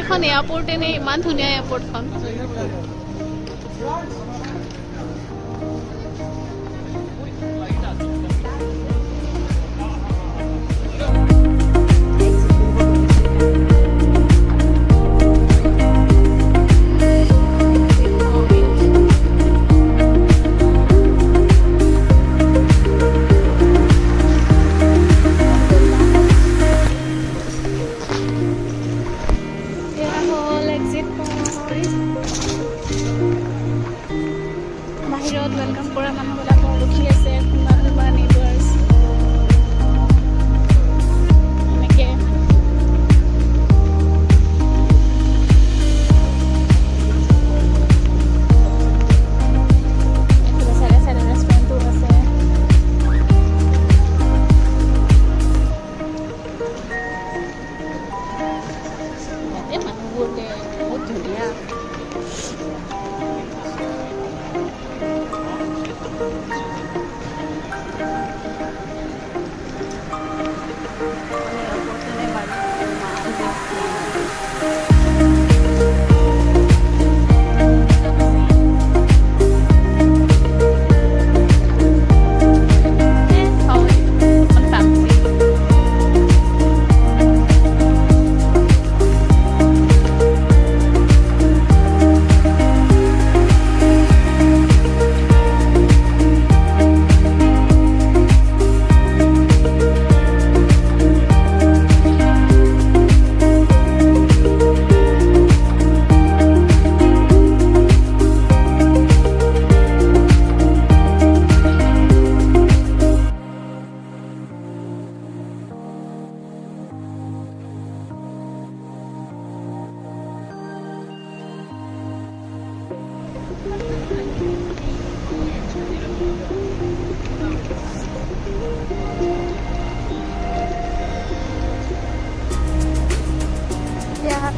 এখন এয়াৰপৰ্ট নে ইমান ধুনীয়া এয়াৰপৰ্টখন বাহিৰত ওয়েলকাম কৰা মানুহবিলাক ৰখি আছে কোনোবা নেবাৰ্ছ এনেকে চাইডে চাইডে ৰেষ্টুৰেণ্টো আছে এই মানুহবোৰ বহুত ধুনীয়া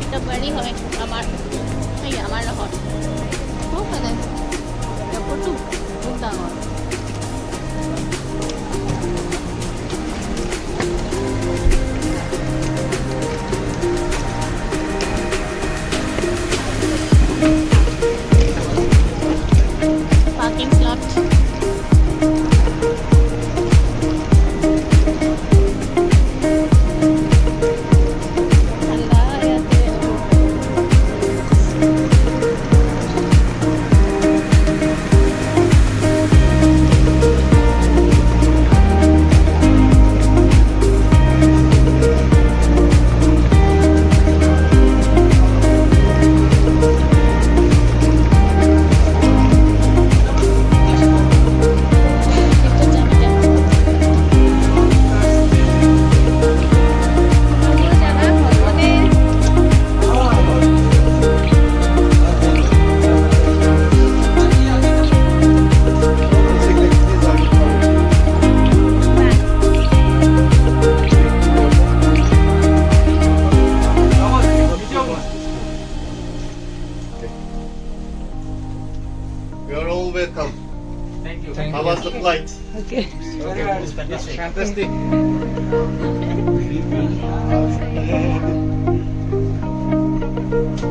এটা বাড়ি হয় আমার আমার নহয় ওখানে এয়ারপোর্টটো বহুত ডাঙৰ parking slot You are all welcome. Thank you. How was the flight? Okay. Okay, fantastic.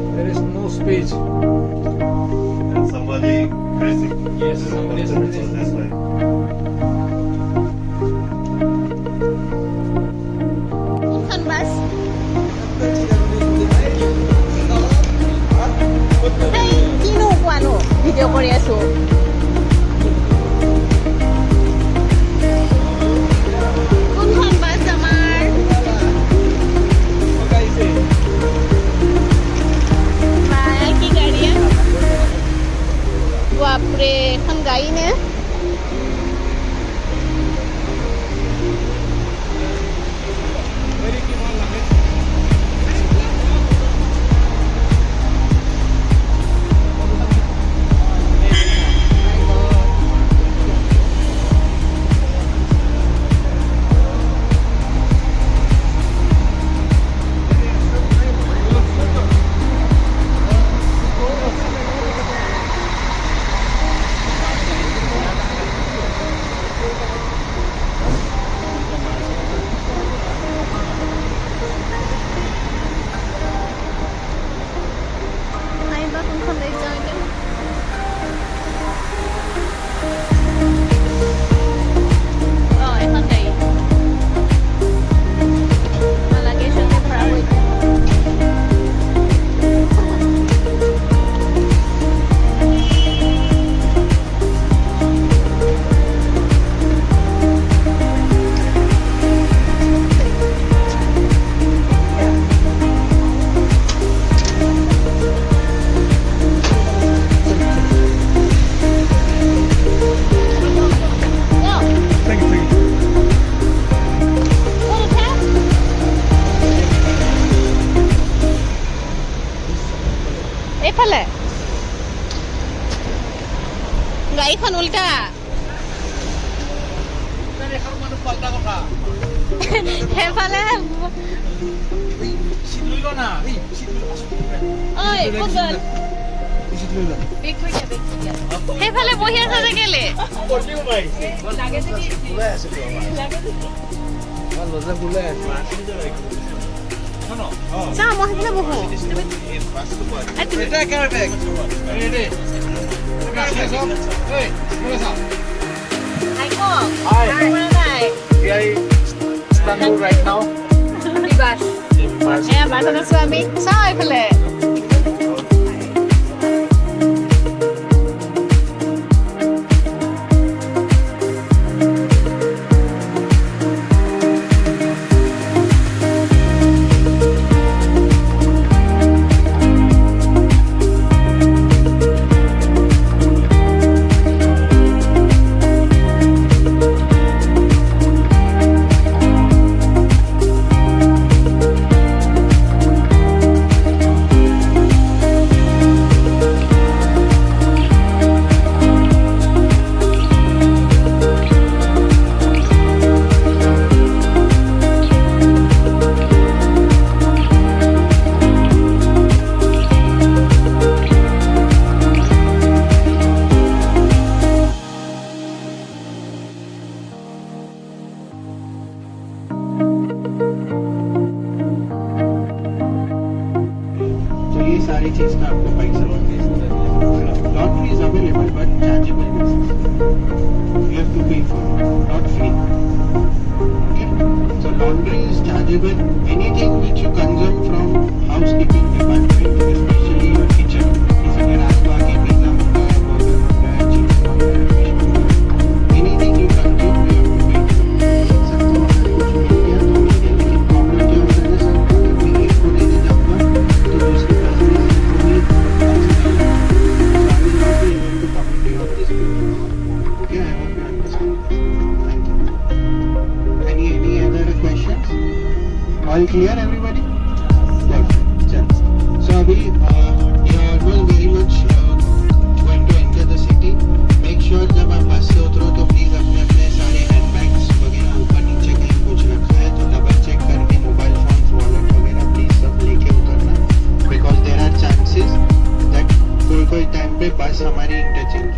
There is no speech. And somebody crazy. Yes, somebody is crazy. That's why. কোনখন বাস এই কিনো কোৱানো ভিডিঅ' কৰি আছো কোনখন বাস আমাৰ মায়া কি গাড়ী বাপৰে এখন গাড়ী নে সেইফালে গাড়ীখন উল্টা সেইফালে ঐ ক'ত গ'ল সেইফালে বহি আছা যে কেলে চা মই সেইফালে বহো Istanbul right now. এয়া বাছত আছো আমি চাওঁ এইফালে ये सारी चीज का आपको पैसा lottery is available but chargeable you have to pay for it, not free. Okay, so laundry is chargeable. Anything which you consume from housekeeping department, especially your kitchen, जैसे कि रात को आके पिज्जा मंगाया, बर्गर मंगाया, चिप्स मंगाया, fish मंगाया, anything you consume you have to pay. सबको अगर कुछ मिल गया तो मिल गया, लेकिन प्रॉब्लम क्या होता है सर, अगर मैं एक को देने जाऊंगा तो दूसरी person is equally considered. So I will not be able to commit you on this bill. Okay, I hope you understand this. Thank you. Any other questions? All clear, everybody? Perfect. Chalo. So abhi you are all very much going to enter the city. Make sure जब आप बस से उतरो तो please अपने अपने सारे hand bags वगैरह ऊपर नीचे कहीं कुछ रखा है तो डबल चेक करके मोबाइल फोन वॉलेट वगैरह प्लीज सब लेके उतरना, because there are chances that कोई टाइम पे बस हमारी इंटरचेंज